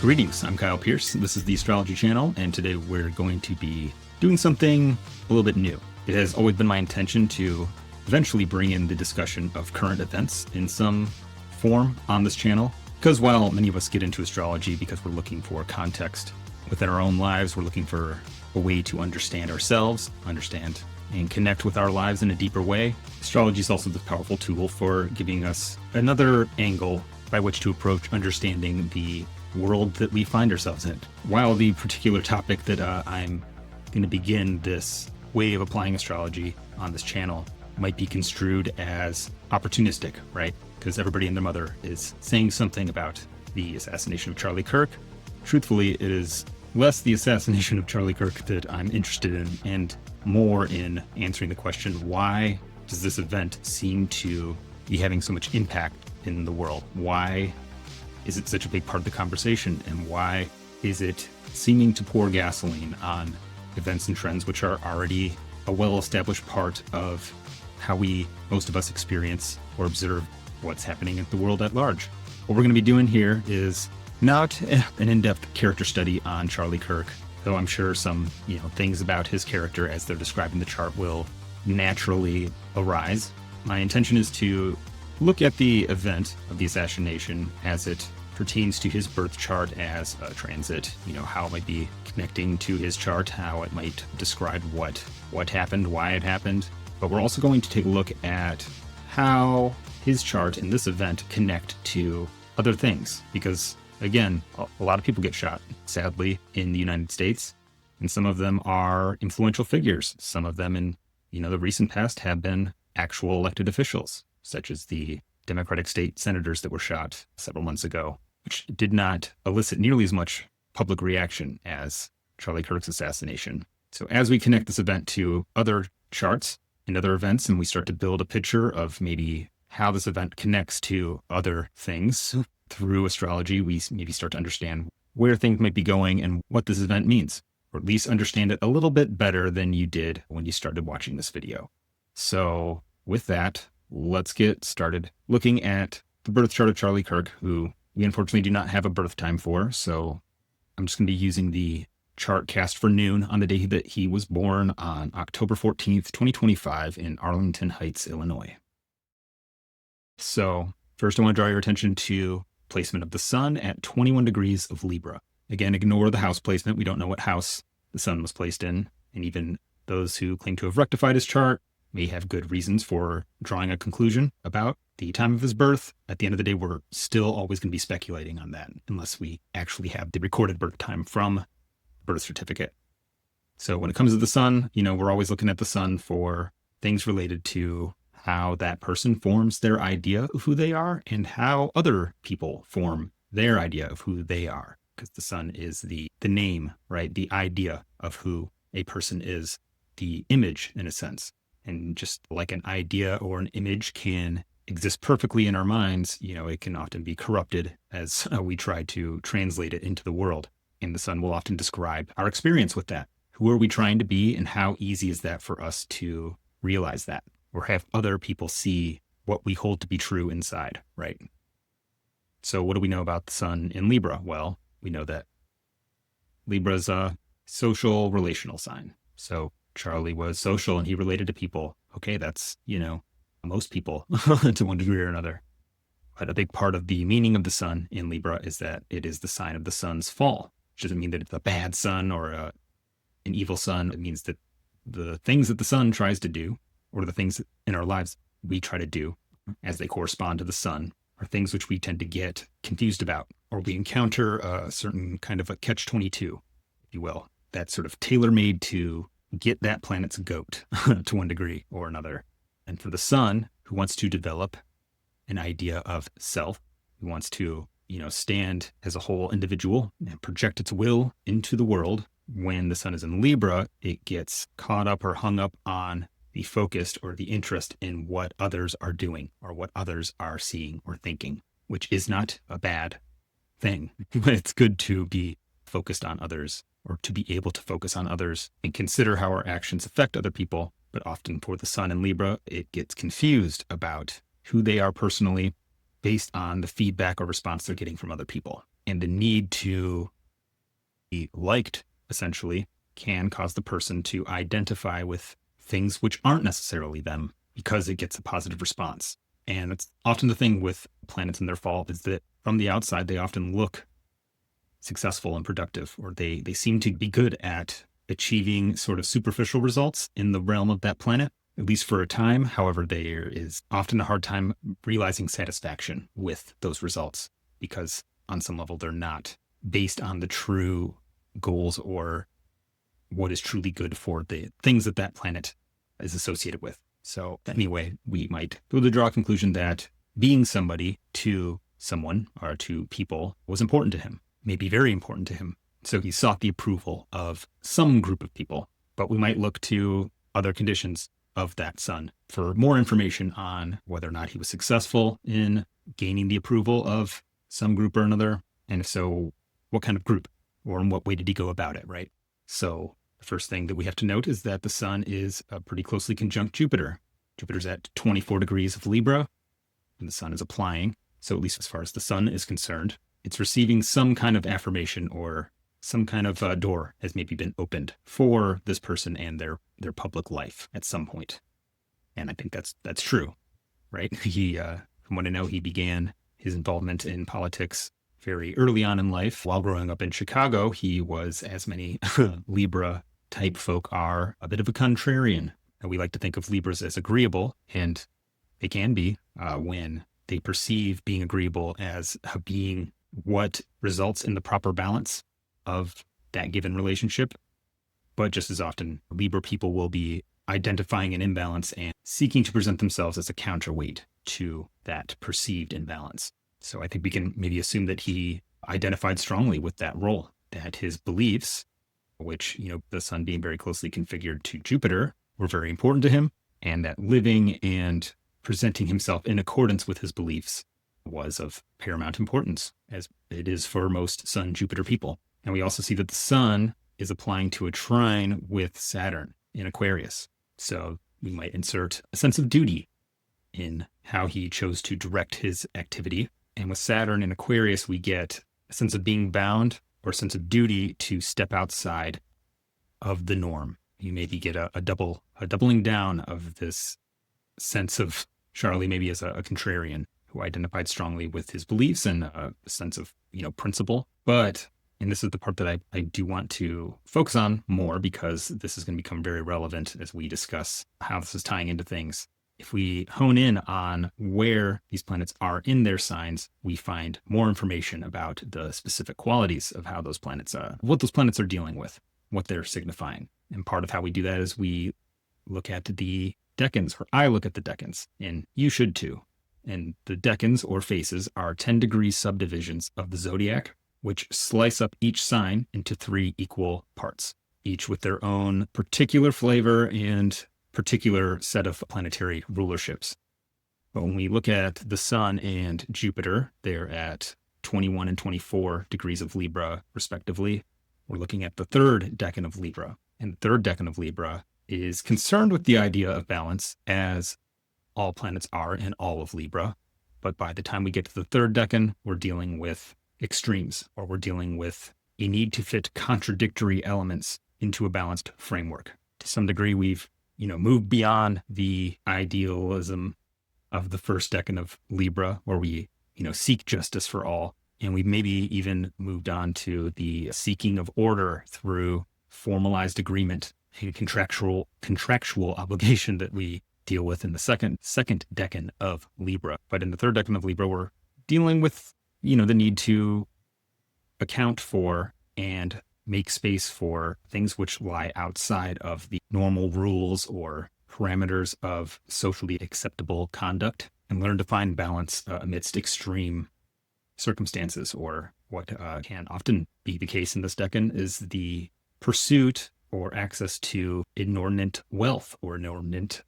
Greetings, I'm Kyle Pierce. This is the Astrology channel, and today we're going to be doing something a little bit new. It has always been my intention to eventually bring in the discussion of current events in some form on this channel, because while many of us get into astrology because we're looking for context within our own lives, we're looking for a way to understand ourselves, understand and connect with our lives in a deeper way. Astrology is also the powerful tool for giving us another angle by which to approach understanding the world that we find ourselves in. While the particular topic that I'm going to begin this way of applying astrology on this channel might be construed as opportunistic, right? Because everybody and their mother is saying something about the assassination of Charlie Kirk. Truthfully, it is less the assassination of Charlie Kirk that I'm interested in, and more in answering the question, why does this event seem to be having so much impact in the world? Why is it such a big part of the conversation, and why is it seeming to pour gasoline on events and trends which are already a well-established part of how most of us experience or observe what's happening in the world at large? What we're going to be doing here is not an in-depth character study on Charlie Kirk, though I'm sure some things about his character as they're described in the chart will naturally arise. My intention is to look at the event of the assassination as it pertains to his birth chart as a transit, how it might be connecting to his chart, how it might describe what happened, why it happened. But we're also going to take a look at how his chart and this event connect to other things, because again, a lot of people get shot, sadly, in the United States, and some of them are influential figures. Some of them in the recent past have been actual elected officials, such as the Democratic state senators that were shot several months ago, which did not elicit nearly as much public reaction as Charlie Kirk's assassination. So as we connect this event to other charts and other events, and we start to build a picture of maybe how this event connects to other things through astrology, we maybe start to understand where things might be going and what this event means, or at least understand it a little bit better than you did when you started watching this video. So with that, let's get started looking at the birth chart of Charlie Kirk, who we unfortunately do not have a birth time for. So I'm just going to be using the chart cast for noon on the day that he was born on October 14th, 2025 in Arlington Heights, Illinois. So first I want to draw your attention to placement of the sun at 21 degrees of Libra. Again, ignore the house placement. We don't know what house the sun was placed in. And even those who claim to have rectified his chart may have good reasons for drawing a conclusion about the time of his birth. At the end of the day, we're still always going to be speculating on that unless we actually have the recorded birth time from birth certificate. So when it comes to the sun, we're always looking at the sun for things related to how that person forms their idea of who they are and how other people form their idea of who they are. Because the sun is the name, right? The idea of who a person is, the image in a sense. And just like an idea or an image can exist perfectly in our minds, it can often be corrupted as we try to translate it into the world. And the sun will often describe our experience with that. Who are we trying to be, and how easy is that for us to realize that, or have other people see what we hold to be true inside, right? So what do we know about the sun in Libra? Well, we know that Libra's a social relational sign. So Charlie was social and he related to people. Okay, that's, most people to one degree or another. But a big part of the meaning of the sun in Libra is that it is the sign of the sun's fall, which doesn't mean that it's a bad sun or an evil sun. It means that the things that the sun tries to do, or the things in our lives we try to do as they correspond to the sun, are things which we tend to get confused about, or we encounter a certain kind of a catch-22, if you will, that's sort of tailor-made to get that planet's goat to one degree or another. And for the sun, who wants to develop an idea of self, who wants to, stand as a whole individual and project its will into the world, when the sun is in Libra, it gets caught up or hung up on the focused or the interest in what others are doing or what others are seeing or thinking, which is not a bad thing. It's good to be focused on others, or to be able to focus on others and consider how our actions affect other people. But often for the sun in Libra, it gets confused about who they are personally based on the feedback or response they're getting from other people. and the need to be liked, essentially, can cause the person to identify with things which aren't necessarily them because it gets a positive response. And it's often the thing with planets and their fall is that from the outside, they often look successful and productive, or they seem to be good at achieving sort of superficial results in the realm of that planet, at least for a time. However, there is often a hard time realizing satisfaction with those results because on some level, they're not based on the true goals or what is truly good for the things that that planet is associated with. So anyway, we might be able to draw a conclusion that being somebody to someone or to people was important to him, maybe very important to him. So he sought the approval of some group of people, but we might look to other conditions of that sun for more information on whether or not he was successful in gaining the approval of some group or another. And if so, what kind of group or in what way did he go about it, right? So the first thing that we have to note is that the sun is pretty closely conjunct Jupiter. Jupiter's at 24 degrees of Libra, and the sun is applying. So at least as far as the sun is concerned, it's receiving some kind of affirmation or some kind of door has maybe been opened for this person and their public life at some point. And I think that's true, right? He, from what I know, he began his involvement in politics very early on in life. While growing up in Chicago, he was, as many Libra type folk are, a bit of a contrarian. And we like to think of Libras as agreeable, and they can be when they perceive being agreeable as being what results in the proper balance of that given relationship. But just as often, Libra people will be identifying an imbalance and seeking to present themselves as a counterweight to that perceived imbalance. So I think we can maybe assume that he identified strongly with that role, that his beliefs, which, the sun being very closely configured to Jupiter, were very important to him, and that living and presenting himself in accordance with his beliefs was of paramount importance, as it is for most Sun-Jupiter people. And we also see that the sun is applying to a trine with Saturn in Aquarius. So we might insert a sense of duty in how he chose to direct his activity. And with Saturn in Aquarius, we get a sense of being bound or a sense of duty to step outside of the norm. You maybe get a doubling down of this sense of Charlie maybe as a contrarian who identified strongly with his beliefs and a sense of, principle. But, and this is the part that I do want to focus on more because this is going to become very relevant as we discuss how this is tying into things. If we hone in on where these planets are in their signs, we find more information about the specific qualities of how those planets, what those planets are dealing with, what they're signifying. And part of how we do that is we look at the decans, or I look at the decans, and you should too. And the decans or faces are 10-degree subdivisions of the zodiac, which slice up each sign into 3 equal parts, each with their own particular flavor and particular set of planetary rulerships. But when we look at the sun and Jupiter, they're at 21 and 24 degrees of Libra, respectively. We're looking at the third decan of Libra. And the third decan of Libra is concerned with the idea of balance, as all planets are in all of Libra. But by the time we get to the third decan, we're dealing with extremes, or we're dealing with a need to fit contradictory elements into a balanced framework. To some degree, we've moved beyond the idealism of the first decan of Libra, where we, seek justice for all. And we've maybe even moved on to the seeking of order through formalized agreement, a contractual obligation that we deal with in the second decan of Libra. But in the third decan of Libra, we're dealing with, the need to account for and make space for things which lie outside of the normal rules or parameters of socially acceptable conduct, and learn to find balance amidst extreme circumstances. Or what can often be the case in this decan is the pursuit or access to inordinate wealth or inordinate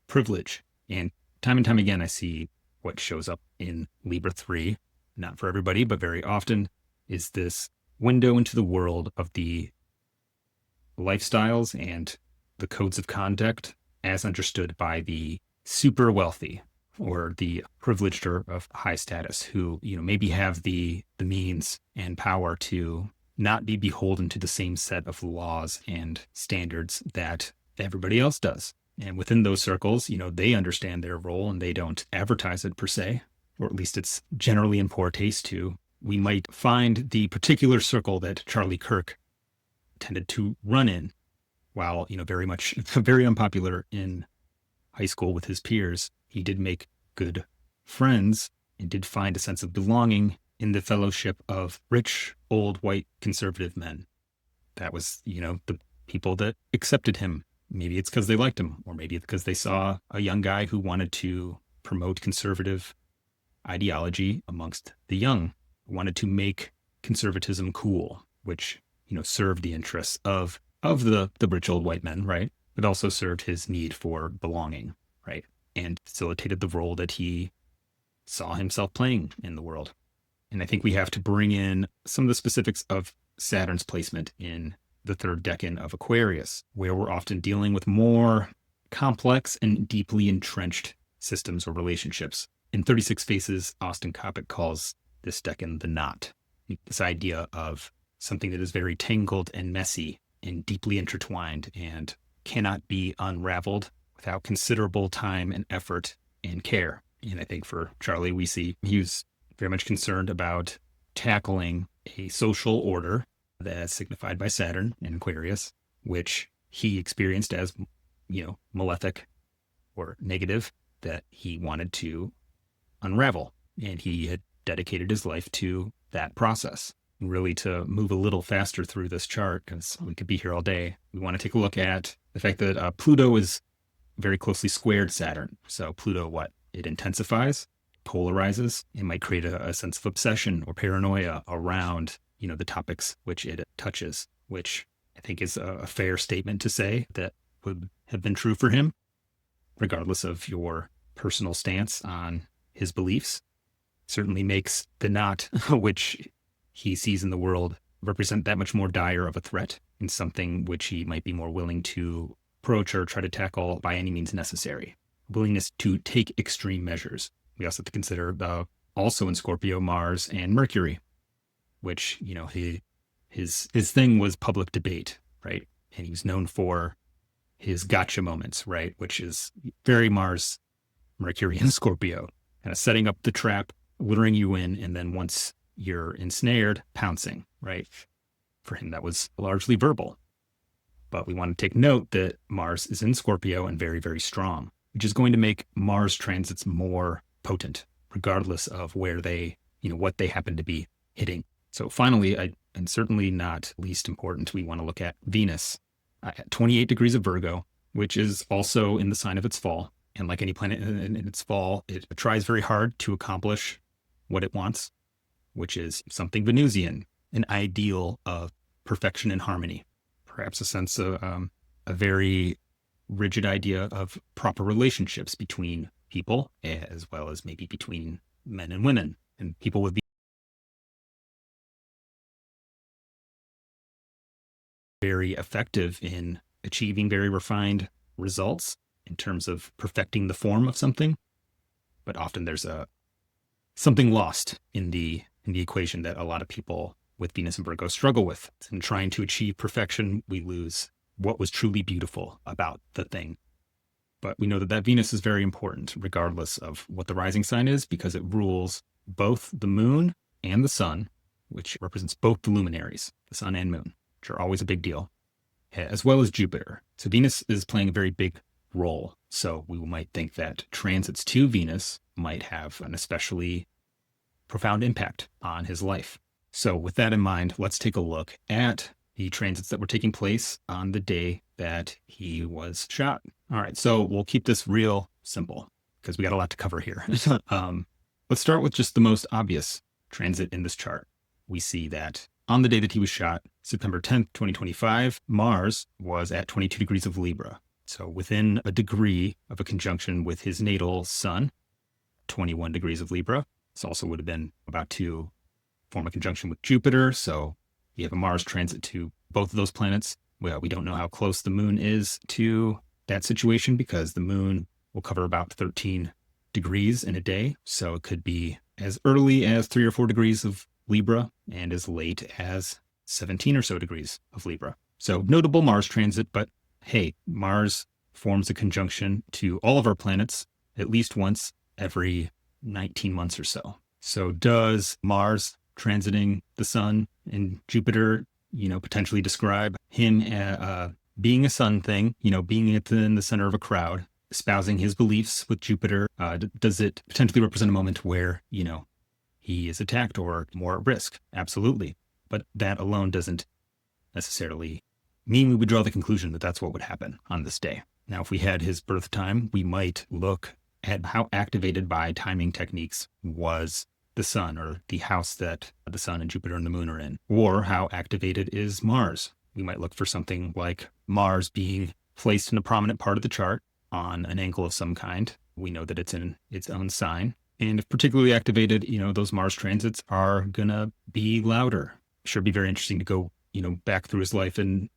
privilege. And time again, I see what shows up in Libra 3, not for everybody, but very often, is this window into the world of the lifestyles and the codes of conduct as understood by the super wealthy, or the privileged or of high status who, maybe have the means and power to not be beholden to the same set of laws and standards that everybody else does. And within those circles, they understand their role and they don't advertise it per se, or at least it's generally in poor taste to. We might find the particular circle that Charlie Kirk tended to run in while, very unpopular in high school with his peers. He did make good friends and did find a sense of belonging in the fellowship of rich, old, white, conservative men. That was, the people that accepted him. Maybe it's because they liked him, or maybe it's because they saw a young guy who wanted to promote conservative ideology amongst the young, wanted to make conservatism cool, which, served the interests of the rich old white men, right? But also served his need for belonging, right? And facilitated the role that he saw himself playing in the world. And I think we have to bring in some of the specifics of Saturn's placement in the third decan of Aquarius, where we're often dealing with more complex and deeply entrenched systems or relationships. In 36 Faces, Austin Coppock calls this decan the knot, this idea of something that is very tangled and messy and deeply intertwined and cannot be unraveled without considerable time and effort and care. And I think for Charlie, we see he was very much concerned about tackling a social order that's signified by Saturn in Aquarius, which he experienced as, malefic or negative, that he wanted to unravel. And he had dedicated his life to that process. And really, to move a little faster through this chart, because we could be here all day, we want to take a look at the fact that Pluto is very closely squared Saturn. So Pluto, it intensifies, polarizes. It might create a sense of obsession or paranoia around, the topics which it touches, which I think is a fair statement to say that would have been true for him, regardless of your personal stance on his beliefs. Certainly makes the knot which he sees in the world represent that much more dire of a threat, and something which he might be more willing to approach or try to tackle by any means necessary. Willingness to take extreme measures. We also have to consider also in Scorpio, Mars and Mercury, which, his thing was public debate, right? And he was known for his gotcha moments, right? Which is very Mars, Mercury, and Scorpio, kind of setting up the trap, luring you in, and then once you're ensnared, pouncing, right? For him, that was largely verbal. But we want to take note that Mars is in Scorpio and very, very strong, which is going to make Mars transits more potent, regardless of where they, what they happen to be hitting. So finally, and certainly not least important, we want to look at Venus at 28 degrees of Virgo, which is also in the sign of its fall. And like any planet in its fall, it tries very hard to accomplish what it wants, which is something Venusian, an ideal of perfection and harmony, perhaps a sense of a very rigid idea of proper relationships between people, as well as maybe between men and women. And people would be very effective in achieving very refined results in terms of perfecting the form of something. But often there's something lost in the equation that a lot of people with Venus and Virgo struggle with. In trying to achieve perfection, we lose what was truly beautiful about the thing. But we know that Venus is very important, regardless of what the rising sign is, because it rules both the moon and the sun, which represents both the luminaries, the sun and moon, which are always a big deal, as well as Jupiter. So Venus is playing a very big role. So we might think that transits to Venus might have an especially profound impact on his life. So with that in mind, let's take a look at the transits that were taking place on the day that he was shot. All right, so we'll keep this real simple because we got a lot to cover here. Let's start with just the most obvious transit in this chart. We see that on the day that he was shot, September 10th, 2025, Mars was at 22 degrees of Libra. So within a degree of a conjunction with his natal sun, 21 degrees of Libra. This also would have been about to form a conjunction with Jupiter. So you have a Mars transit to both of those planets. Well, we don't know how close the moon is to that situation because the moon will cover about 13 degrees in a day. So it could be as early as 3 or 4 degrees of Libra and as late as 17 or so degrees of Libra. So notable Mars transit, but hey, Mars forms a conjunction to all of our planets at least once every 19 months or so. So does Mars transiting the sun and Jupiter, potentially describe him being a sun thing, being in the center of a crowd, espousing his beliefs with Jupiter? Does it potentially represent a moment where, he is attacked or more at risk? Absolutely. But that alone doesn't necessarily mean we would draw the conclusion that that's what would happen on this day. Now, if we had his birth time, we might look at how activated by timing techniques was the sun, or the house that the sun and Jupiter and the moon are in, or how activated is Mars. We might look for something like Mars being placed in a prominent part of the chart on an angle of some kind. We know that it's in its own sign. And if particularly activated, those Mars transits are going to be louder. Sure, it'd be very interesting to go, back through his life and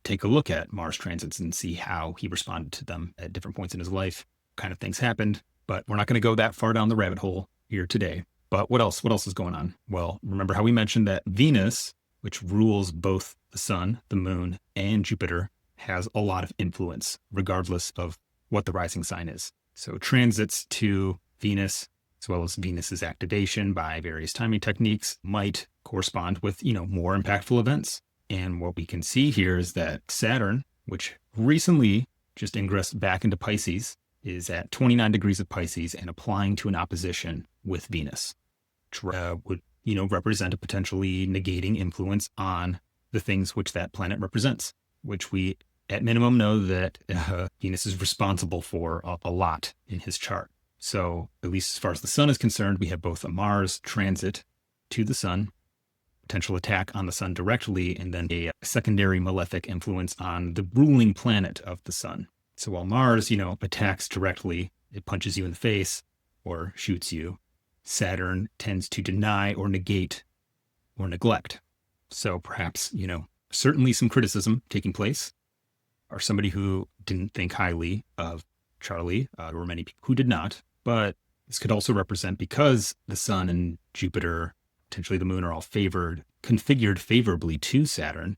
take a look at Mars transits and see how he responded to them at different points in his life, what kind of things happened. But we're not going to go that far down the rabbit hole here today. But what else? What else is going on? Well, remember how we mentioned that Venus, which rules both the sun, the moon, and Jupiter, has a lot of influence, regardless of what the rising sign is. So transits to Venus, as well as Venus's activation by various timing techniques, might correspond with, more impactful events. And what we can see here is that Saturn, which recently just ingressed back into Pisces, is at 29 degrees of Pisces and applying to an opposition with Venus, which would, represent a potentially negating influence on the things which that planet represents, which we at minimum know that Venus is responsible for a lot in his chart. So at least as far as the sun is concerned, we have both a Mars transit to the sun, potential attack on the sun directly, and then a secondary malefic influence on the ruling planet of the sun. So while Mars, attacks directly, it punches you in the face or shoots you, Saturn tends to deny or negate or neglect. So perhaps, certainly some criticism taking place, or somebody who didn't think highly of Charlie. There were many people who did not, but this could also represent, because the sun and Jupiter, potentially the moon, are all configured favorably to Saturn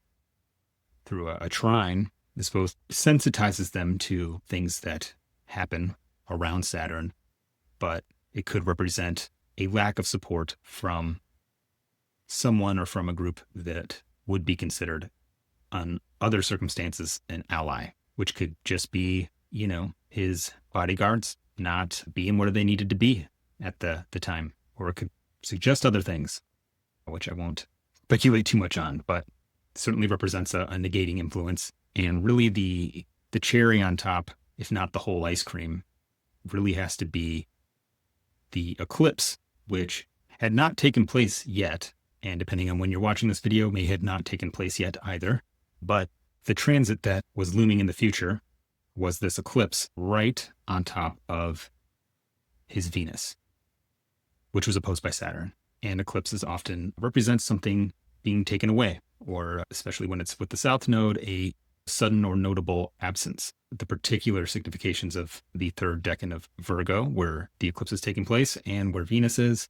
through a trine. This both sensitizes them to things that happen around Saturn, but it could represent a lack of support from someone or from a group that would be considered, on other circumstances, an ally, which could just be, his bodyguards not being where they needed to be at the time, or it could suggest other things, which I won't speculate too much on, but certainly represents a negating influence. And really the cherry on top, if not the whole ice cream, really has to be the eclipse, which had not taken place yet. And depending on when you're watching this video, may have not taken place yet either. But the transit that was looming in the future was this eclipse right on top of his Venus, which was opposed by Saturn. And eclipses often represent something being taken away, or especially when it's with the South Node, a sudden or notable absence. The particular significations of the third decan of Virgo, where the eclipse is taking place, and where Venus is,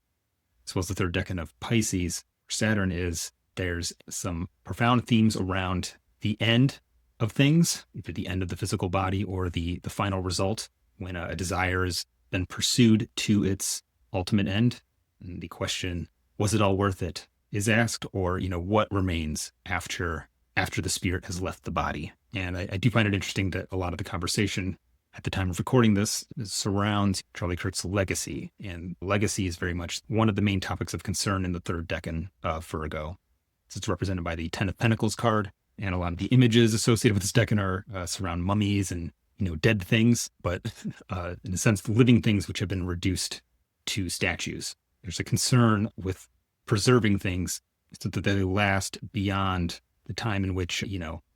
as well as the third decan of Pisces, where Saturn is, there's some profound themes around the end of things, either the end of the physical body or the final result, when a desire has been pursued to its ultimate end. And the question, was it all worth it, is asked, or, what remains after the spirit has left the body. And I do find it interesting that a lot of the conversation at the time of recording this surrounds Charlie Kirk's legacy. And legacy is very much one of the main topics of concern in the third decan of Virgo. So it's represented by the Ten of Pentacles card. And a lot of the images associated with this decan are surround mummies and, dead things, but in a sense, living things which have been reduced to statues. There's a concern with preserving things so that they last beyond the time in which,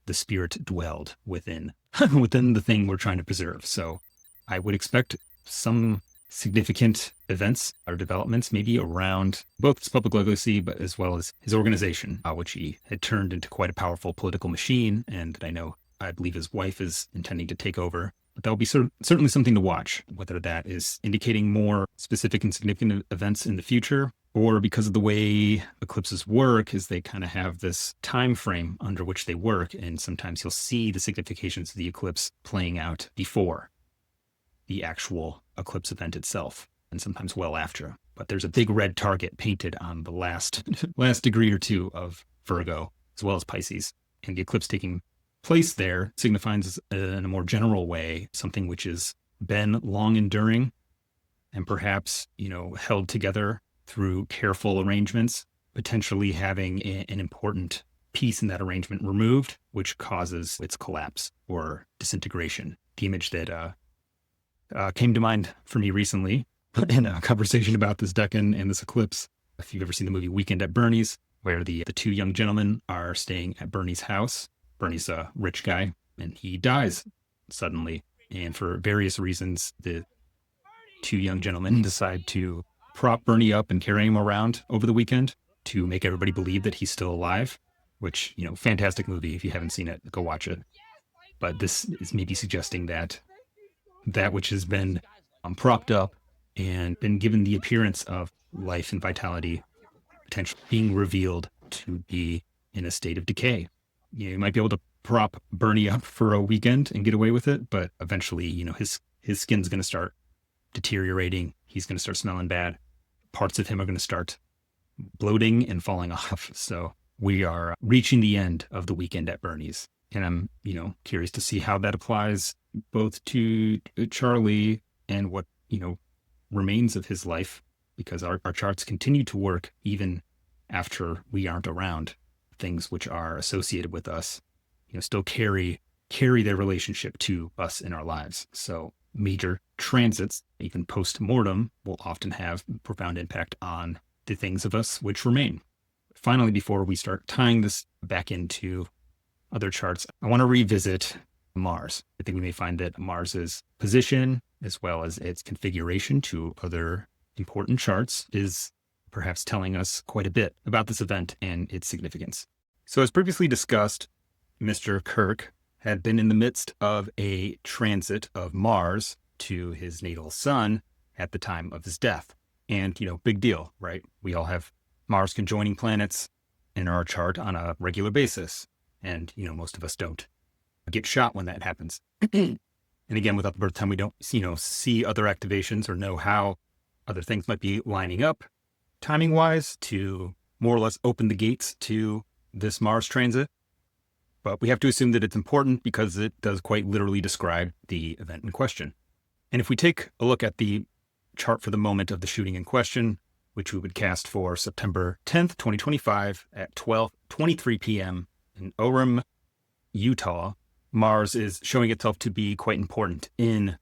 the spirit dwelled within the thing we're trying to preserve. So I would expect some significant events or developments maybe around both his public legacy, but as well as his organization, which he had turned into quite a powerful political machine. And I believe his wife is intending to take over But that'll be certainly something to watch, whether that is indicating more specific and significant events in the future, or because of the way eclipses work is they kind of have this time frame under which they work. And sometimes you'll see the significations of the eclipse playing out before the actual eclipse event itself, and sometimes well after. But there's a big red target painted on the last degree or two of Virgo, as well as Pisces. And the eclipse taking place there signifies in a more general way something which has been long enduring and perhaps, held together through careful arrangements, potentially having an important piece in that arrangement removed, which causes its collapse or disintegration. The image that came to mind for me recently in a conversation about this Decan and this eclipse, if you've ever seen the movie Weekend at Bernie's, where the two young gentlemen are staying at Bernie's house. Bernie's a rich guy, and he dies suddenly. And for various reasons, the two young gentlemen decide to prop Bernie up and carry him around over the weekend to make everybody believe that he's still alive, which, fantastic movie. If you haven't seen it, go watch it. But this is maybe suggesting that which has been propped up and been given the appearance of life and vitality, potentially being revealed to be in a state of decay. You might be able to prop Bernie up for a weekend and get away with it, but eventually, his skin's going to start deteriorating. He's going to start smelling bad. Parts of him are going to start bloating and falling off. So we are reaching the end of the Weekend at Bernie's. And I'm, curious to see how that applies both to Charlie and what, remains of his life, because our charts continue to work even after we aren't around. Things which are associated with us, still carry their relationship to us in our lives. So major transits, even post-mortem, will often have profound impact on the things of us which remain. Finally, before we start tying this back into other charts, I want to revisit Mars. I think we may find that Mars's position, as well as its configuration to other important charts, is perhaps telling us quite a bit about this event and its significance. So as previously discussed, Mr. Kirk had been in the midst of a transit of Mars to his natal sun at the time of his death. And, big deal, right? We all have Mars conjoining planets in our chart on a regular basis. And, most of us don't get shot when that happens. And again, without the birth time, we don't, see other activations or know how other things might be lining up timing-wise to more or less open the gates to this Mars transit. But we have to assume that it's important because it does quite literally describe the event in question. And if we take a look at the chart for the moment of the shooting in question, which we would cast for September 10th, 2025 at 12:23 p.m. in Orem, Utah, Mars is showing itself to be quite important in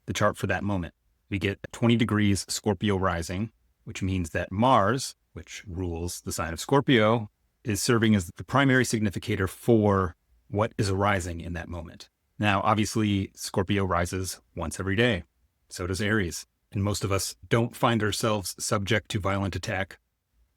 the chart for that moment. We get 20 degrees Scorpio rising, which means that Mars, which rules the sign of Scorpio, is serving as the primary significator for what is arising in that moment. Now, obviously, Scorpio rises once every day. So does Aries. And most of us don't find ourselves subject to violent attack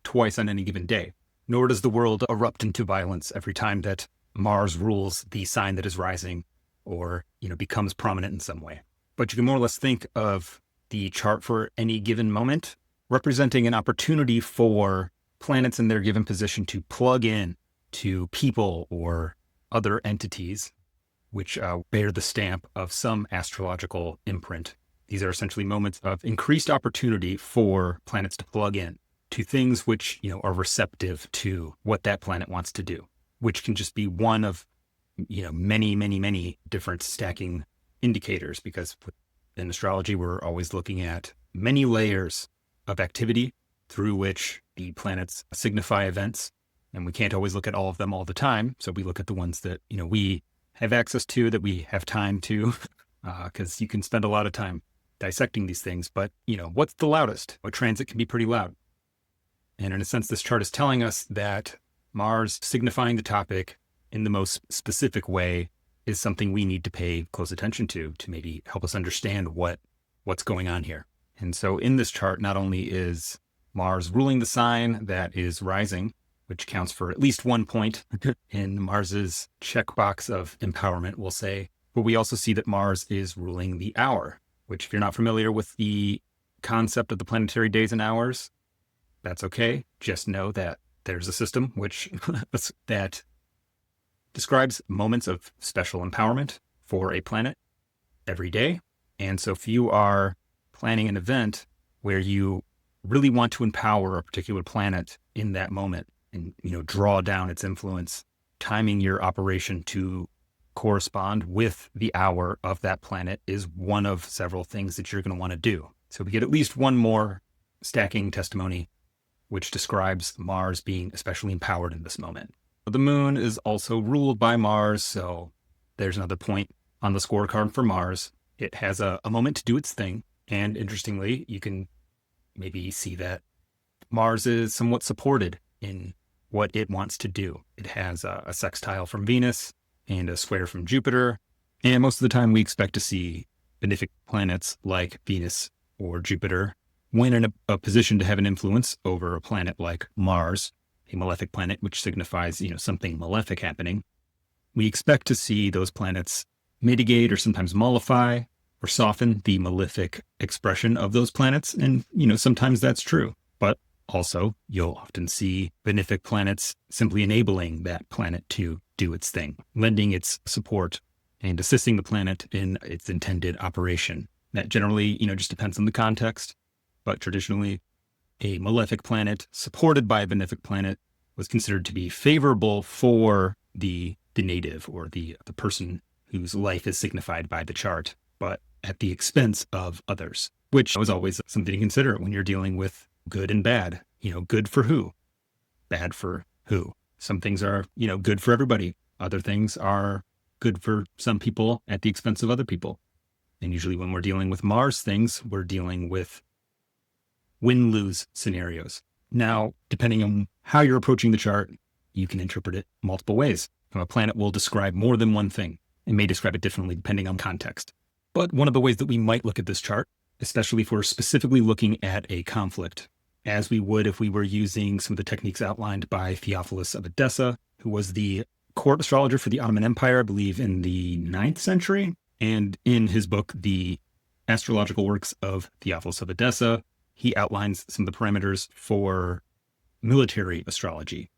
twice on any given day, nor does the world erupt into violence every time that Mars rules the sign that is rising or, becomes prominent in some way. But you can more or less think of the chart for any given moment representing an opportunity for planets in their given position to plug in to people or other entities which bear the stamp of some astrological imprint. These are essentially moments of increased opportunity for planets to plug in to things which, are receptive to what that planet wants to do, which can just be one of, many, many, many different stacking indicators, because in astrology, we're always looking at many layers of activity through which the planets signify events. And we can't always look at all of them all the time. So we look at the ones that, we have access to, that we have time to, because you can spend a lot of time dissecting these things. But, what's the loudest? What transit can be pretty loud? And in a sense, this chart is telling us that Mars signifying the topic in the most specific way is something we need to pay close attention to maybe help us understand what's going on here. And so in this chart, not only is Mars ruling the sign that is rising, which counts for at least 1 point in Mars's checkbox of empowerment, we'll say, But we also see that Mars is ruling the hour, which if you're not familiar with the concept of the planetary days and hours, that's okay. Just know that there's a system which that describes moments of special empowerment for a planet every day. And so if you are planning an event where you really want to empower a particular planet in that moment and, draw down its influence, timing your operation to correspond with the hour of that planet is one of several things that you're going to want to do. So we get at least one more stacking testimony, which describes Mars being especially empowered in this moment. The moon is also ruled by Mars, so there's another point on the scorecard for Mars. It has a moment to do its thing, and interestingly, you can maybe see that Mars is somewhat supported in what it wants to do. It has a sextile from Venus and a square from Jupiter, and most of the time we expect to see benefic planets like Venus or Jupiter when in a position to have an influence over a planet like Mars, a malefic planet, which signifies, something malefic happening. We expect to see those planets mitigate or sometimes mollify or soften the malefic expression of those planets. And, sometimes that's true. But also, you'll often see benefic planets simply enabling that planet to do its thing, lending its support and assisting the planet in its intended operation. That generally, just depends on the context. But traditionally, a malefic planet supported by a benefic planet was considered to be favorable for the native or the person whose life is signified by the chart, but at the expense of others, which was always something to consider when you're dealing with good and bad. Good for who? Bad for who? Some things are, good for everybody. Other things are good for some people at the expense of other people. And usually when we're dealing with Mars things, we're dealing with win-lose scenarios. Now, depending on how you're approaching the chart, you can interpret it multiple ways. A planet will describe more than one thing and may describe it differently depending on context. But one of the ways that we might look at this chart, especially if we're specifically looking at a conflict, as we would if we were using some of the techniques outlined by Theophilus of Edessa, who was the court astrologer for the Ottoman Empire, I believe in the 9th century. And in his book, The Astrological Works of Theophilus of Edessa, he outlines some of the parameters for military astrology.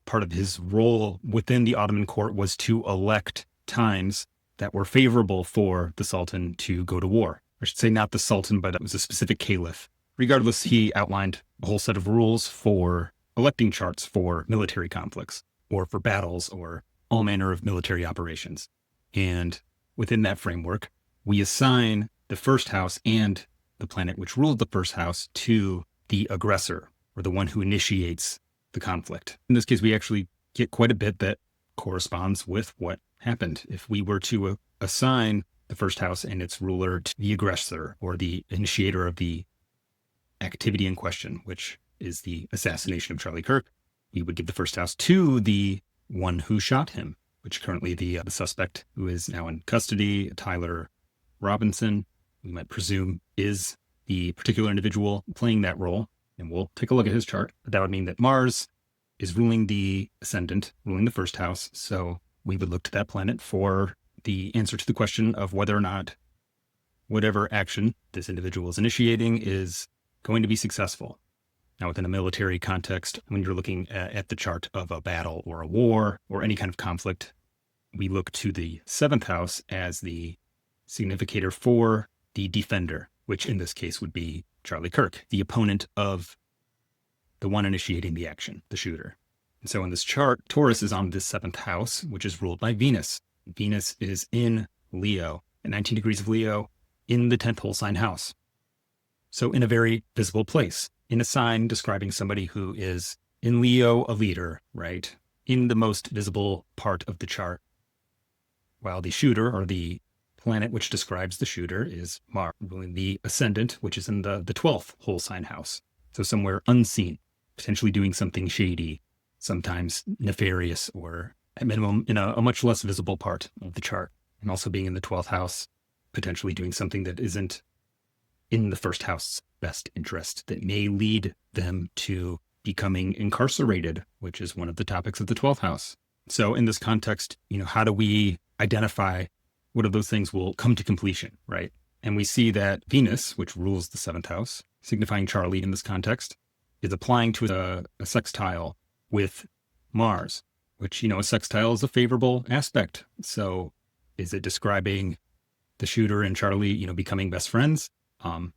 Part of his role within the Ottoman court was to elect times that were favorable for the Sultan to go to war. I should say not the Sultan, but it was a specific caliph. Regardless, he outlined a whole set of rules for electing charts for military conflicts or for battles or all manner of military operations. And within that framework, we assign the first house and the planet which ruled the first house to the aggressor or the one who initiates the conflict. In this case, we actually get quite a bit that corresponds with what happened. If we were to assign the first house and its ruler to the aggressor or the initiator of the activity in question, which is the assassination of Charlie Kirk, we would give the first house to the one who shot him, which currently the suspect who is now in custody, Tyler Robinson, we might presume is the particular individual playing that role. And we'll take a look at his chart. But that would mean that Mars is ruling the ascendant, ruling the first house. So we would look to that planet for the answer to the question of whether or not whatever action this individual is initiating is going to be successful. Now, within a military context, when you're looking at the chart of a battle or a war or any kind of conflict, we look to the 7th house as the significator for the defender, which in this case would be Charlie Kirk, the opponent of the one initiating the action, the shooter. And so in this chart, Taurus is on this 7th house, which is ruled by Venus. Venus is in Leo, at 19 degrees of Leo, in the 10th whole sign house. So in a very visible place, in a sign describing somebody who is in Leo, a leader, right? In the most visible part of the chart. While the shooter, or the planet which describes the shooter, is Mars, ruling the ascendant, which is in the 12th whole sign house. So somewhere unseen, potentially doing something shady, sometimes nefarious, or at minimum in a much less visible part of the chart. And also being in the 12th house, potentially doing something that isn't in the first house's best interest, that may lead them to becoming incarcerated, which is one of the topics of the 12th house. So in this context, how do we identify what of those things will come to completion, right? And we see that Venus, which rules the 7th house, signifying Charlie in this context, is applying to a sextile with Mars, which, a sextile is a favorable aspect. So is it describing the shooter and Charlie, becoming best friends? In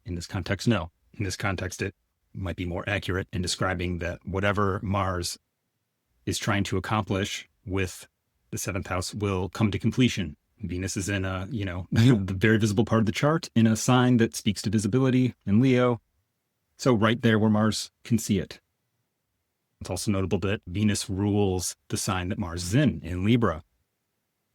this context, no. In this context, it might be more accurate in describing that whatever Mars is trying to accomplish with the 7th house will come to completion. Venus is in the very visible part of the chart in a sign that speaks to visibility in Leo. So right there where Mars can see it. It's also notable that Venus rules the sign that Mars is in Libra,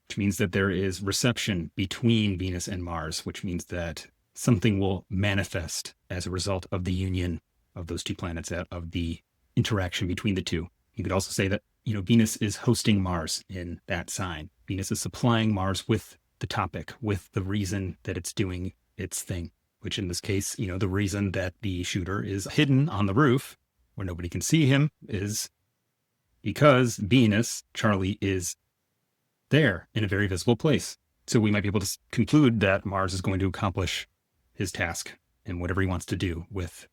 which means that there is reception between Venus and Mars, which means that something will manifest as a result of the union of those two planets, of the interaction between the two. You could also say that, Venus is hosting Mars in that sign. Venus is supplying Mars with the topic, with the reason that it's doing its thing, which in this case, the reason that the shooter is hidden on the roof where nobody can see him is because Venus, Charlie, is there in a very visible place. So we might be able to conclude that Mars is going to accomplish his task and whatever he wants to do with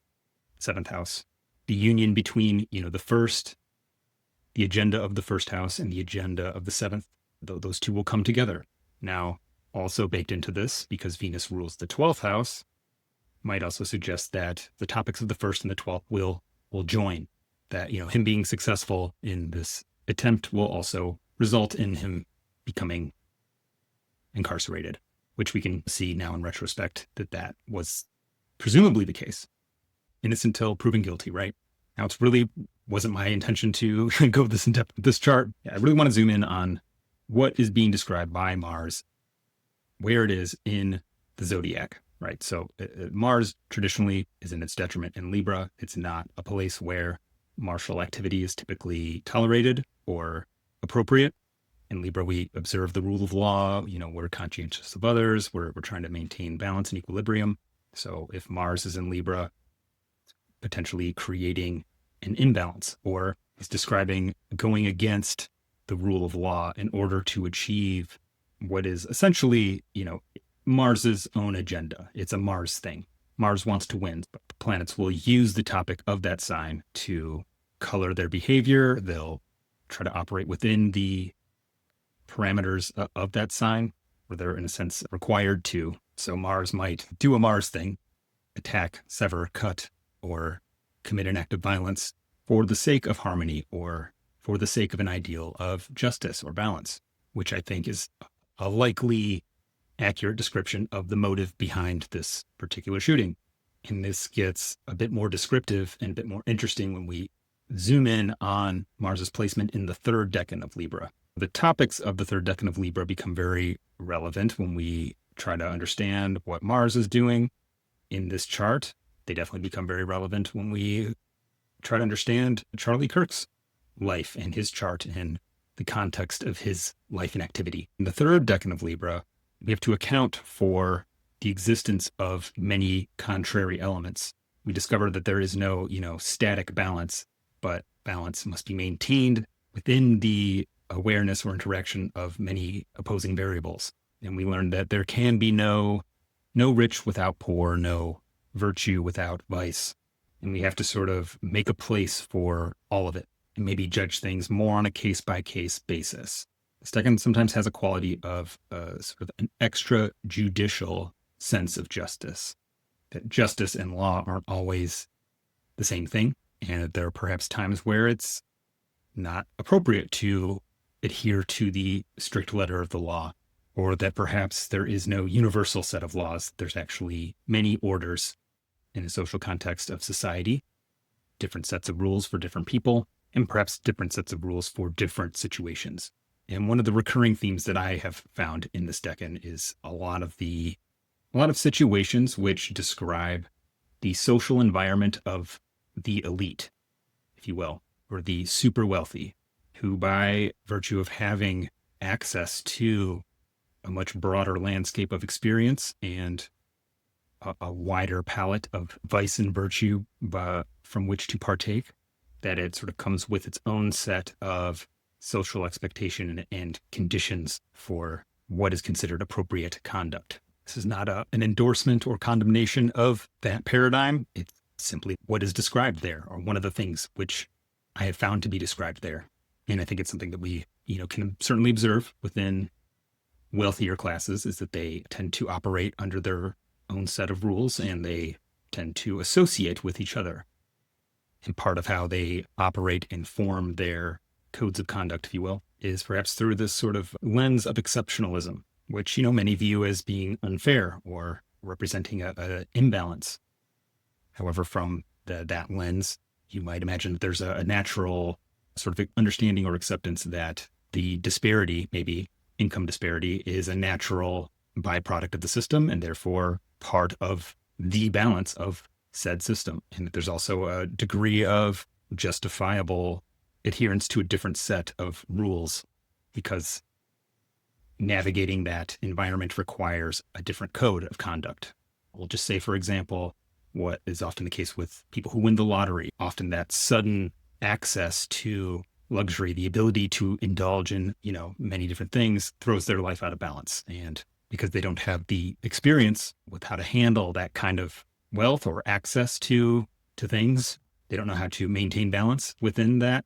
7th house. The union between, the agenda of the 1st house and the agenda of the 7th, those two will come together. Now, also baked into this, because Venus rules the 12th house, might also suggest that the topics of the 1st and the 12th will join. That, him being successful in this attempt will also result in him becoming incarcerated, which we can see now in retrospect that was presumably the case. Innocent till proven guilty, right? Now, it's really wasn't my intention to go this in depth with this chart. I really want to zoom in on what is being described by Mars, where it is in the zodiac, right? So Mars traditionally is in its detriment in Libra. It's not a place where martial activity is typically tolerated or appropriate. In Libra, we observe the rule of law. We're conscientious of others. We're trying to maintain balance and equilibrium. So if Mars is in Libra, potentially creating an imbalance, or is describing going against the rule of law in order to achieve what is essentially, Mars's own agenda. It's a Mars thing. Mars wants to win, but the planets will use the topic of that sign to color their behavior. They'll try to operate within the parameters of that sign, where they're in a sense required to. So Mars might do a Mars thing, attack, sever, cut, or commit an act of violence for the sake of harmony or for the sake of an ideal of justice or balance, which I think is a likely accurate description of the motive behind this particular shooting. And this gets a bit more descriptive and a bit more interesting when we zoom in on Mars's placement in the 3rd decan of Libra. The topics of the 3rd decan of Libra become very relevant when we try to understand what Mars is doing in this chart. They definitely become very relevant when we try to understand Charlie Kirk's life and his chart and the context of his life and activity. In the 3rd decan of Libra, we have to account for the existence of many contrary elements. We discover that there is no, static balance, but balance must be maintained within the awareness or interaction of many opposing variables. And we learned that there can be no rich without poor, no virtue without vice. And we have to sort of make a place for all of it and maybe judge things more on a case-by-case basis. This decan sometimes has a quality of sort of an extrajudicial sense of justice, that justice and law aren't always the same thing, and there are perhaps times where it's not appropriate to adhere to the strict letter of the law, or that perhaps there is no universal set of laws. There's actually many orders in a social context of society, different sets of rules for different people, and perhaps different sets of rules for different situations. And one of the recurring themes that I have found in this decan is a lot of situations which describe the social environment of the elite, if you will, or the super wealthy, who by virtue of having access to a much broader landscape of experience and a wider palette of vice and virtue from which to partake, that it sort of comes with its own set of social expectation and conditions for what is considered appropriate conduct. This is not an endorsement or condemnation of that paradigm. It's simply what is described there, or one of the things which I have found to be described there. And I think it's something that we, can certainly observe within wealthier classes, is that they tend to operate under their own set of rules, and they tend to associate with each other. And part of how they operate and form their codes of conduct, if you will, is perhaps through this sort of lens of exceptionalism, which, many view as being unfair or representing a imbalance. However, from that lens, you might imagine that there's a natural sort of understanding or acceptance that the disparity, maybe income disparity, is a natural byproduct of the system, and therefore part of the balance of said system. And that there's also a degree of justifiable adherence to a different set of rules, because navigating that environment requires a different code of conduct. We'll just say, for example, what is often the case with people who win the lottery, often that sudden access to luxury, the ability to indulge in, many different things, throws their life out of balance. And because they don't have the experience with how to handle that kind of wealth or access to things, they don't know how to maintain balance within that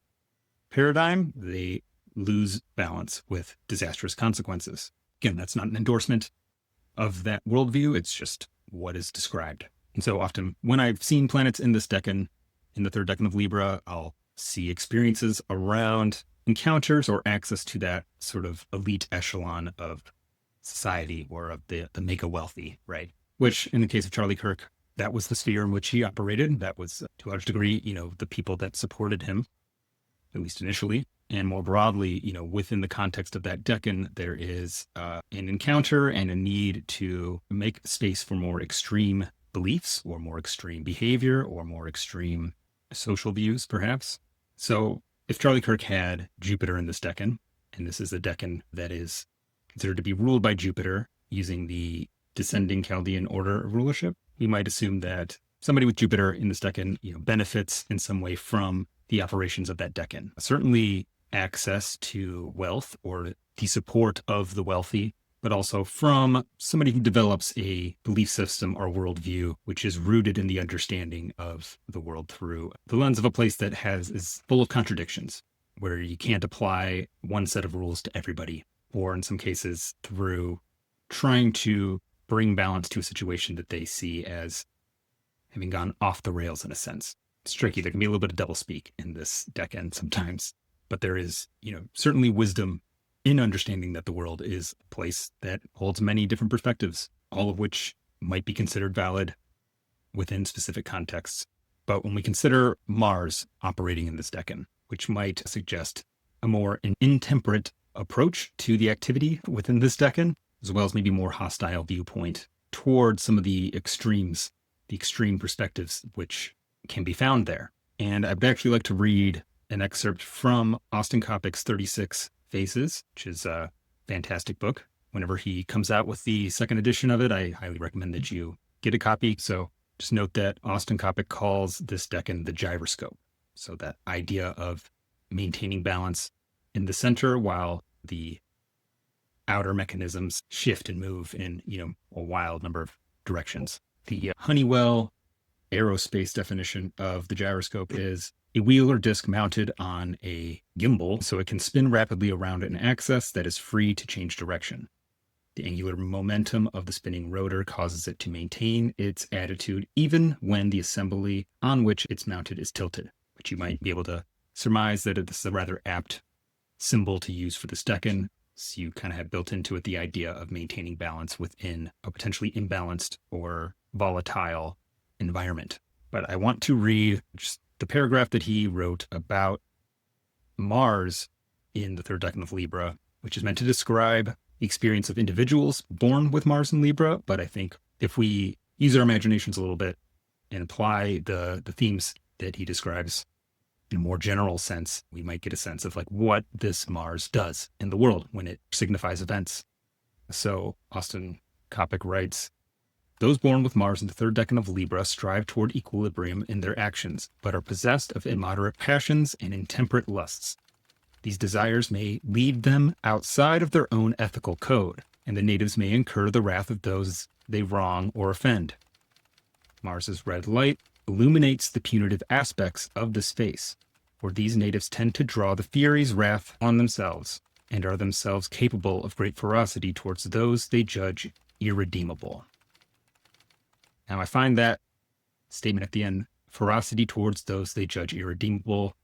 paradigm. They lose balance with disastrous consequences. Again, that's not an endorsement of that worldview. It's just what is described. And so often when I've seen planets in this decan, in the third decan of Libra, I'll see experiences around encounters or access to that sort of elite echelon of society, or of the mega wealthy, right? Which in the case of Charlie Kirk, that was the sphere in which he operated. That was to a large degree, the people that supported him, at least initially. And more broadly, within the context of that decan, there is an encounter and a need to make space for more extreme beliefs, or more extreme behavior, or more extreme social views, perhaps. So if Charlie Kirk had Jupiter in this decan, and this is a decan that is considered to be ruled by Jupiter using the descending Chaldean order of rulership, we might assume that somebody with Jupiter in this decan, benefits in some way from the operations of that decan. Certainly access to wealth, or the support of the wealthy, but also from somebody who develops a belief system or worldview which is rooted in the understanding of the world through the lens of a place that is full of contradictions, where you can't apply one set of rules to everybody, or in some cases through trying to bring balance to a situation that they see as having gone off the rails in a sense. It's tricky. There can be a little bit of doublespeak in this decan sometimes, but there is, certainly wisdom in understanding that the world is a place that holds many different perspectives, all of which might be considered valid within specific contexts. But when we consider Mars operating in this decan, which might suggest a more intemperate approach to the activity within this decan, as well as maybe more hostile viewpoint towards some of the extremes, the extreme perspectives which can be found there. And I'd actually like to read an excerpt from Austin Coppock's 36 Faces, which is a fantastic book. Whenever he comes out with the second edition of it, I highly recommend that you get a copy. So just note that Austin Coppock calls this decan the gyroscope. So that idea of maintaining balance in the center while the outer mechanisms shift and move in, a wild number of directions. The Honeywell aerospace definition of the gyroscope is a wheel or disc mounted on a gimbal so it can spin rapidly around an axis that is free to change direction. The angular momentum of the spinning rotor causes it to maintain its attitude even when the assembly on which it's mounted is tilted, which you might be able to surmise that this is a rather apt symbol to use for this decan. So you kind of have built into it the idea of maintaining balance within a potentially imbalanced or volatile environment. But I want to read just the paragraph that he wrote about Mars in the third decan of Libra, which is meant to describe the experience of individuals born with Mars in Libra. But I think if we use our imaginations a little bit and apply the themes that he describes in a more general sense, we might get a sense of what this Mars does in the world when it signifies events. So Austin Coppock writes, "Those born with Mars in the third decan of Libra strive toward equilibrium in their actions, but are possessed of immoderate passions and intemperate lusts. These desires may lead them outside of their own ethical code. and the natives may incur the wrath of those they wrong or offend. Mars's red light illuminates the punitive aspects of this face, for these natives tend to draw the Fury's wrath on themselves, and are themselves capable of great ferocity towards those they judge irredeemable. Now, I find that statement at the end, ferocity towards those they judge irredeemable,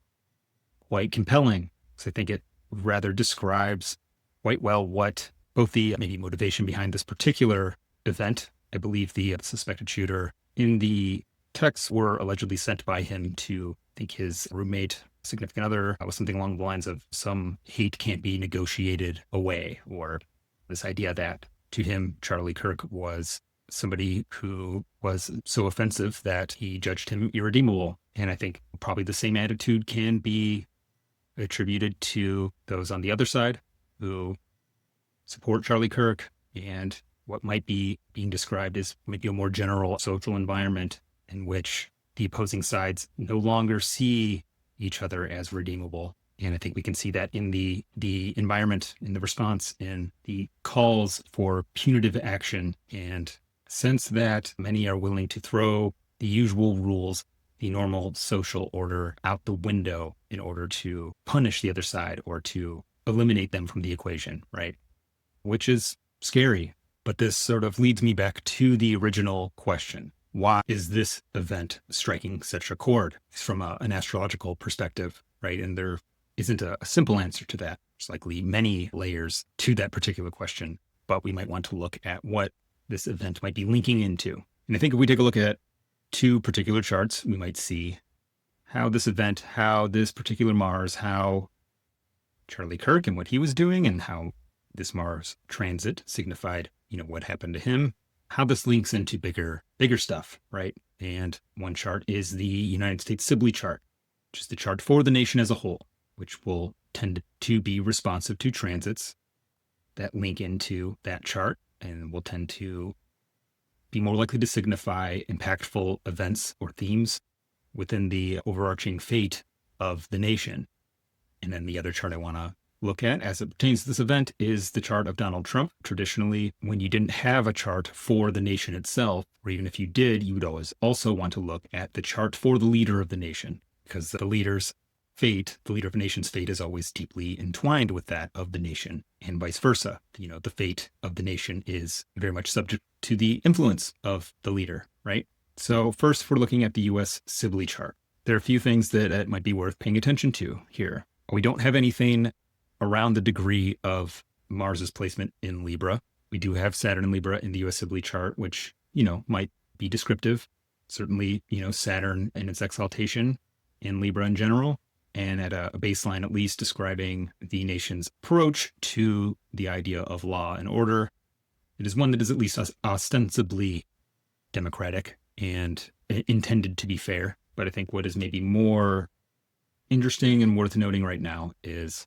quite compelling, because I think it rather describes quite well what both the maybe motivation behind this particular event. I believe the suspected shooter in the texts were allegedly sent by him to, I think, his roommate, significant other, was something along the lines of some hate can't be negotiated away, or this idea that to him, Charlie Kirk was somebody who was so offensive that he judged him irredeemable. And I think probably the same attitude can be attributed to those on the other side who support Charlie Kirk, and what might be being described as maybe a more general social environment in which the opposing sides no longer see each other as redeemable. And I think we can see that in the environment, in the response, in the calls for punitive action, and sense that many are willing to throw the usual rules, the normal social order out the window in order to punish the other side or to eliminate them from the equation, right? Which is scary. But this sort of leads me back to the original question. Why is this event striking such a chord from an astrological perspective, right? And there isn't a simple answer to that. There's likely many layers to that particular question, but we might want to look at what this event might be linking into. And I think if we take a look at two particular charts, we might see how this event, how this particular Mars, how Charlie Kirk and what he was doing, and how this Mars transit signified, what happened to him, how this links into bigger stuff, right? And one chart is the United States Sibly chart, which is the chart for the nation as a whole, which will tend to be responsive to transits that link into that chart and will tend to be more likely to signify impactful events or themes within the overarching fate of the nation. And then the other chart I want to look at as it pertains to this event is the chart of Donald Trump. Traditionally, when you didn't have a chart for the nation itself, or even if you did, you would always also want to look at the chart for the leader of the nation, because the leader's fate, the leader of a nation's fate, is always deeply entwined with that of the nation, and vice versa. The fate of the nation is very much subject to the influence of the leader, right? So first, if we're looking at the U.S. Sibly chart, there are a few things that might be worth paying attention to here. We don't have anything around the degree of Mars's placement in Libra. We do have Saturn in Libra in the U.S. Sibly chart, which, might be descriptive. Certainly, Saturn and its exaltation in Libra in general, and at a baseline at least describing the nation's approach to the idea of law and order. It is one that is at least ostensibly democratic and intended to be fair. But I think what is maybe more interesting and worth noting right now is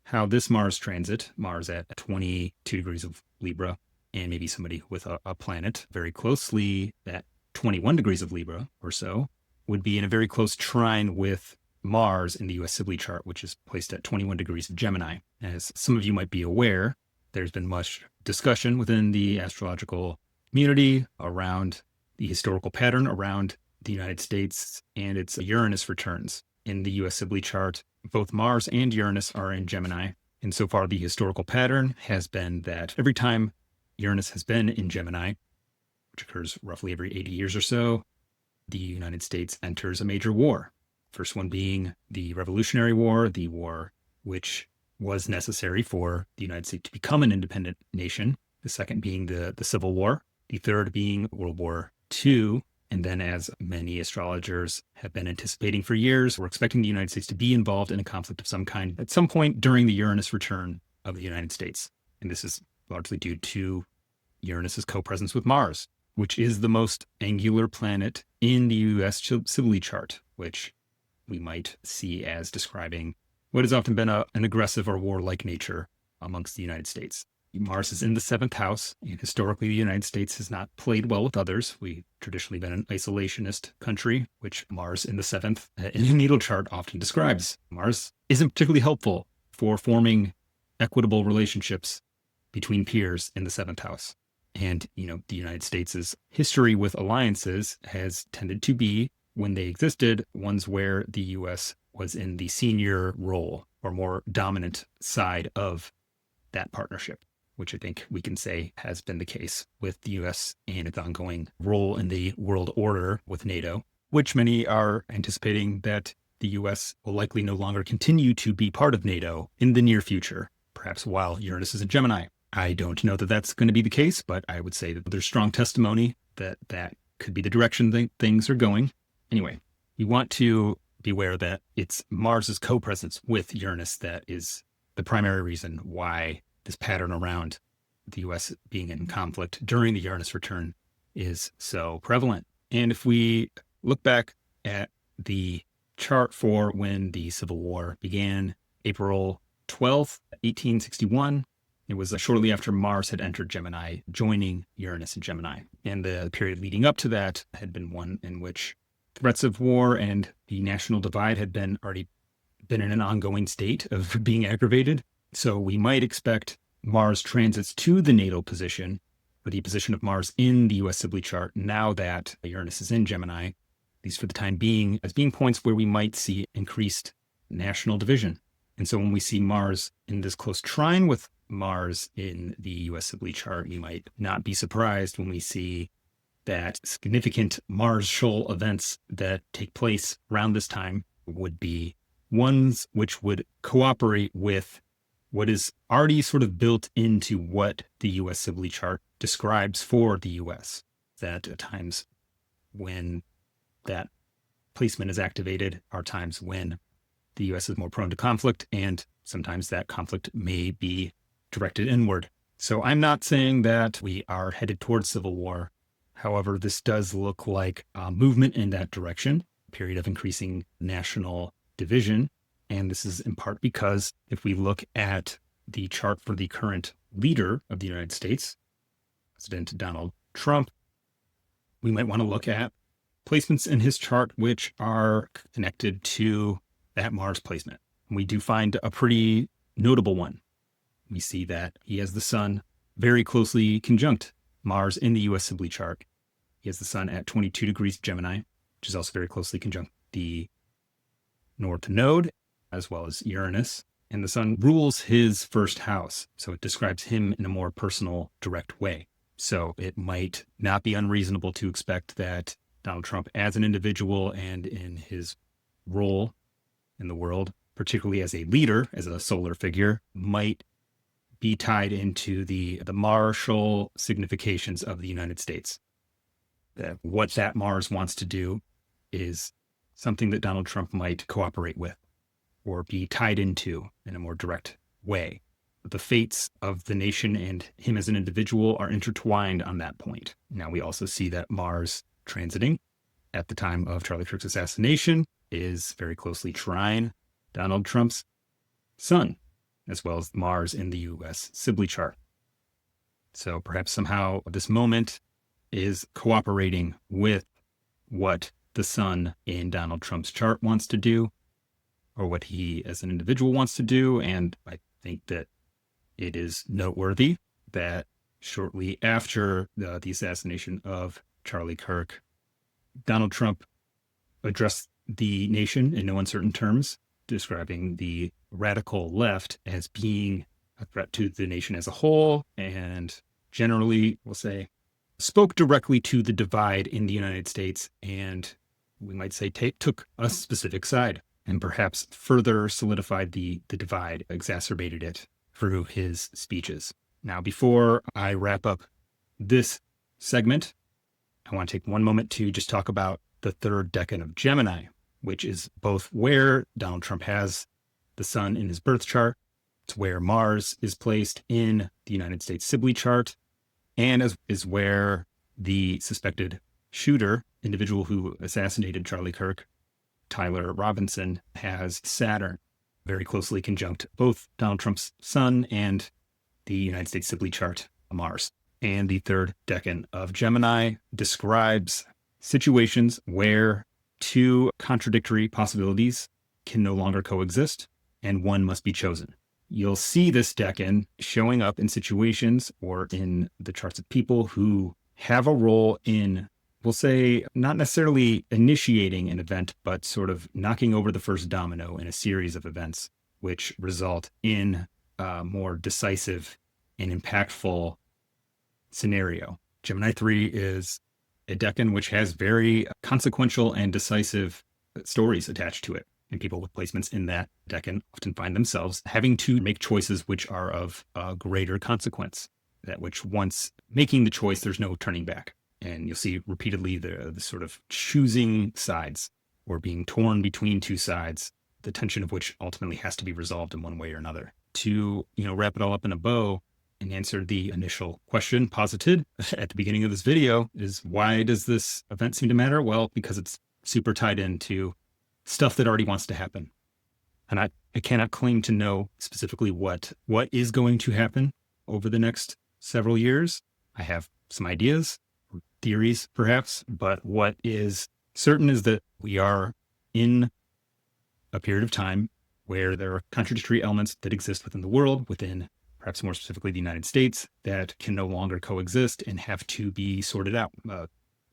how this Mars transit, Mars at 22 degrees of Libra, and maybe somebody with a planet very closely at 21 degrees of Libra or so, would be in a very close trine with Mars in the US Sibly chart, which is placed at 21 degrees of Gemini. As some of you might be aware, there's been much discussion within the astrological community around the historical pattern around the United States and its Uranus returns. In the US Sibly chart, both Mars and Uranus are in Gemini. And so far, the historical pattern has been that every time Uranus has been in Gemini, which occurs roughly every 80 years or so, the United States enters a major war. First one being the Revolutionary War, the war which was necessary for the United States to become an independent nation. The second being the Civil War. The third being World War II. And then, as many astrologers have been anticipating for years, we're expecting the United States to be involved in a conflict of some kind at some point during the Uranus return of the United States. And this is largely due to Uranus's co-presence with Mars, which is the most angular planet in the US Sibly chart, which we might see as describing what has often been an aggressive or warlike nature amongst the United States. Mars is in the 7th house, and historically the United States has not played well with others. We've traditionally been an isolationist country, which Mars in the 7th in the natal chart often describes. Mars isn't particularly helpful for forming equitable relationships between peers in the seventh house. And, the United States' history with alliances has tended to be, when they existed, ones where the U.S. was in the senior role or more dominant side of that partnership, which I think we can say has been the case with the U.S. and its ongoing role in the world order with NATO, which many are anticipating that the U.S. will likely no longer continue to be part of NATO in the near future, perhaps while Uranus is in Gemini. I don't know that that's going to be the case, but I would say that there's strong testimony that that could be the direction things are going. Anyway, you want to be aware that it's Mars's co-presence with Uranus that is the primary reason why this pattern around the U.S. being in conflict during the Uranus return is so prevalent. And if we look back at the chart for when the Civil War began, April 12th, 1861, it was shortly after Mars had entered Gemini, joining Uranus in Gemini. And the period leading up to that had been one in which threats of war and the national divide had already been in an ongoing state of being aggravated. So we might expect Mars transits to the natal position, or the position of Mars in the US Sibly chart, now that Uranus is in Gemini, at least for the time being, as being points where we might see increased national division. And so when we see Mars in this close trine with Mars in the US Sibly chart, you might not be surprised when we see that significant Mars-Shoal events that take place around this time would be ones which would cooperate with what is already sort of built into what the US Sibly chart describes for the US. That at times when that placement is activated are times when the US is more prone to conflict, and sometimes that conflict may be directed inward. So I'm not saying that we are headed towards civil war. However, this does look like a movement in that direction, a period of increasing national division. And this is in part because if we look at the chart for the current leader of the United States, President Donald Trump, we might want to look at placements in his chart which are connected to that Mars placement. We do find a pretty notable one. We see that he has the sun very closely conjunct Mars in the US Sibly chart. He has the sun at 22 degrees Gemini, which is also very closely conjunct the North Node, as well as Uranus. And the sun rules his first house, so it describes him in a more personal, direct way. So it might not be unreasonable to expect that Donald Trump, as an individual and in his role in the world, particularly as a leader, as a solar figure, might be tied into the Mars-Shoal significations of the United States. That what that Mars wants to do is something that Donald Trump might cooperate with or be tied into in a more direct way. The fates of the nation and him as an individual are intertwined on that point. Now, we also see that Mars transiting at the time of Charlie Kirk's assassination is very closely trine Donald Trump's sun, as well as Mars in the US Sibly chart. So perhaps somehow this moment is cooperating with what the sun in Donald Trump's chart wants to do, or what he as an individual wants to do. And I think that it is noteworthy that shortly after the assassination of Charlie Kirk, Donald Trump addressed the nation in no uncertain terms, describing the radical left as being a threat to the nation as a whole, and generally, we'll say, spoke directly to the divide in the United States, and we might say took a specific side, and perhaps further solidified the divide, exacerbated it through his speeches. Now, before I wrap up this segment, I want to take one moment to just talk about the third decan of Gemini, which is both where Donald Trump has the sun in his birth chart, it's where Mars is placed in the United States Sibly chart, and is where the suspected shooter, individual who assassinated Charlie Kirk, Tyler Robinson, has Saturn very closely conjunct both Donald Trump's sun and the United States Sibly chart, Mars. And the third decan of Gemini describes situations where two contradictory possibilities can no longer coexist, and one must be chosen. you'll see this decan showing up in situations or in the charts of people who have a role in, we'll say, not necessarily initiating an event, but sort of knocking over the first domino in a series of events, which result in a more decisive and impactful scenario. Gemini 3 is a decan which has very consequential and decisive stories attached to it. And people with placements in that decan often find themselves having to make choices which are of greater consequence, that which once making the choice, there's no turning back. And you'll see repeatedly the sort of choosing sides or being torn between two sides, the tension of which ultimately has to be resolved in one way or another. To, wrap it all up in a bow and answer the initial question posited at the beginning of this video is, why does this event seem to matter? Well, because it's super tied into stuff that already wants to happen. And I cannot claim to know specifically what is going to happen over the next several years. I have some ideas, theories perhaps, but what is certain is that we are in a period of time where there are contradictory elements that exist within the world, within perhaps more specifically the United States, that can no longer coexist and have to be sorted out.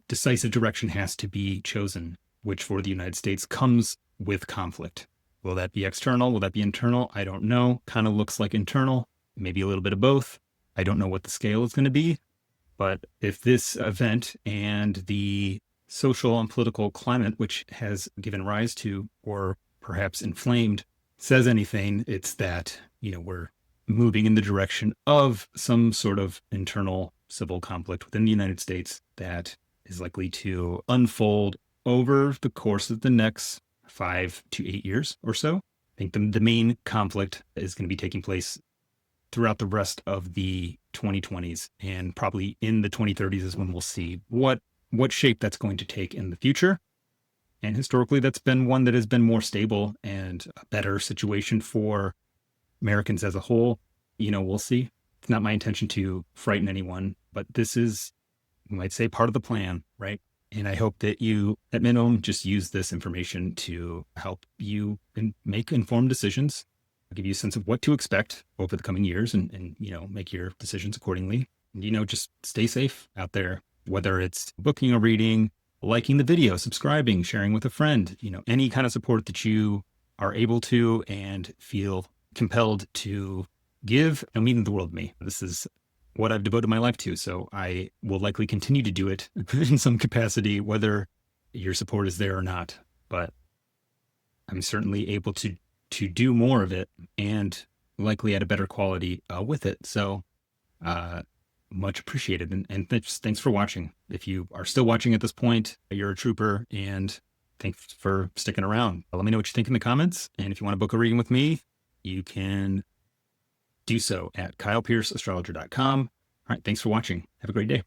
Decisive direction has to be chosen, which for the United States comes with conflict. Will that be external? Will that be internal? I don't know. Kind of looks like internal, maybe a little bit of both. I don't know what the scale is going to be, but if this event and the social and political climate, which has given rise to, or perhaps inflamed, says anything, it's that, we're moving in the direction of some sort of internal civil conflict within the United States that is likely to unfold over the course of the next 5 to 8 years or so. I think the main conflict is going to be taking place throughout the rest of the 2020s, and probably in the 2030s is when we'll see what shape that's going to take in the future. And historically, that's been one that has been more stable and a better situation for Americans as a whole. We'll see. It's not my intention to frighten anyone, but this is, you might say, part of the plan, right? And I hope that you, at minimum, just use this information to help you make informed decisions, give you a sense of what to expect over the coming years, and make your decisions accordingly. And, just stay safe out there, whether it's booking a reading, liking the video, subscribing, sharing with a friend, any kind of support that you are able to and feel compelled to give, mean the world to me. This is what I've devoted my life to, so I will likely continue to do it in some capacity, whether your support is there or not. But I'm certainly able to do more of it, and likely at a better quality with it. So much appreciated. And thanks for watching. If you are still watching at this point, you're a trooper, and thanks for sticking around. Let me know what you think in the comments. And if you want to book a reading with me, you can do so at KylePierceAstrologer.com. All right. Thanks for watching. Have a great day.